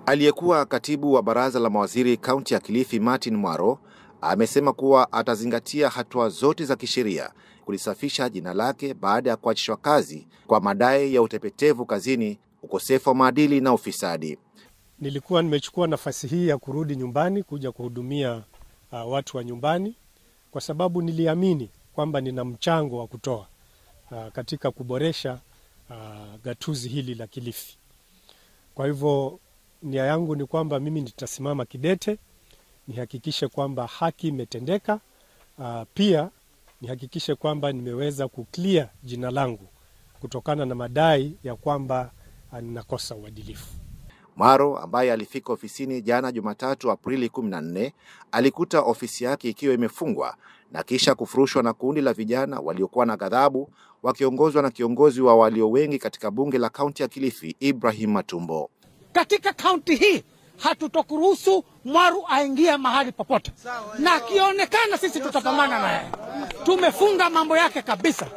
Aliyekuwa katibu wa baraza la mawaziri kaunti ya Kilifi Martin Mwaro amesema kuwa atazingatia hatua zote za kisheria kulisafisha jina lake baada ya kuachishwa kazi kwa madai ya utepetevu kazini, ukosefu wa maadili na ufisadi. Nilikuwa nimechukua nafasi hii ya kurudi nyumbani kuja kuhudumia watu wa nyumbani kwa sababu niliamini kwamba nina mchango wa kutoa katika kuboresha gatuzi hili la Kilifi. Kwa hivyo nia yangu ni kwamba mimi nitasimama kidete, nihakikishe kwamba haki imetendeka, pia nihakikishe kwamba nimeweza kuclear jina langu kutokana na madai ya kwamba ninakosa uadilifu. Mwaro ambaye alifika ofisini jana Jumatatu Aprili 14 alikuta ofisi yake ikiwa imefungwa na kisha kufurushwa na kundi la vijana waliokuwa na ghadhabu wakiongozwa na kiongozi wa walio wengi katika bunge la kaunti ya Kilifi, Ibrahim Matumbo. Katika kaunti hii hatutokuruhusu Mwaro aingia mahali popote, na akionekana sisi tutapambana naye. Tumefunga mambo yake kabisa.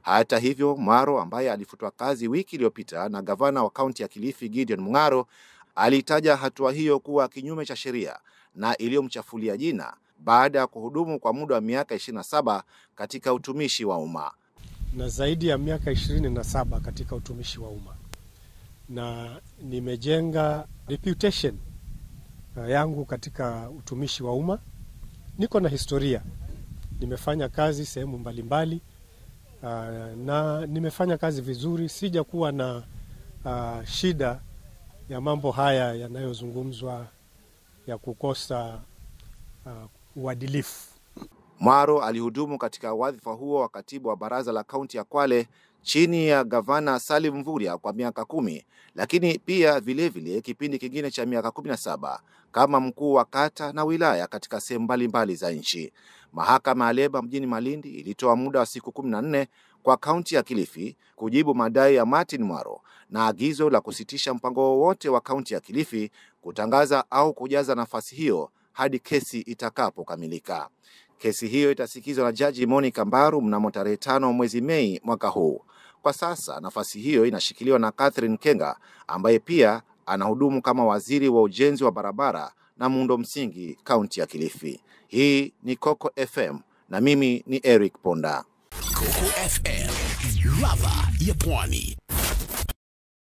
Hata hivyo, Mwaro ambaye alifutwa kazi wiki iliyopita na gavana wa kaunti ya Kilifi Gideon Mung'aro alitaja hatua hiyo kuwa kinyume cha sheria na iliyomchafulia jina baada ya kuhudumu kwa muda wa miaka 27 katika utumishi wa umma. Na zaidi ya miaka 27 katika utumishi wa umma, na nimejenga reputation yangu katika utumishi wa umma. Niko na historia, nimefanya kazi sehemu mbalimbali na nimefanya kazi vizuri. Sija kuwa na shida ya mambo haya yanayozungumzwa ya kukosa uadilifu. Mwaro alihudumu katika wadhifa huo wa katibu wa baraza la kaunti ya Kwale chini ya gavana Salim Mvurya kwa miaka 10, lakini pia vile kipindi kingine cha miaka 17 kama mkuu wa kata na wilaya katika sehemu mbalimbali za nchi. Mahakama ya Leba mjini Malindi ilitoa muda wa siku 14 kwa kaunti ya Kilifi kujibu madai ya Martin Mwaro na agizo la kusitisha mpango wowote wa kaunti ya Kilifi kutangaza au kujaza nafasi hiyo hadi kesi itakapokamilika. Kesi hiyo itasikizwa na Jaji Monica Mbaru mnamo tarehe 5 mwezi Mei mwaka huu. Kwa sasa nafasi hiyo inashikiliwa na Catherine Kenga ambaye pia anahudumu kama waziri wa ujenzi wa barabara na muundo msingi kaunti ya Kilifi. Hii ni Coco FM na mimi ni Eric Ponda. Coco FM, ladha ya Pwani.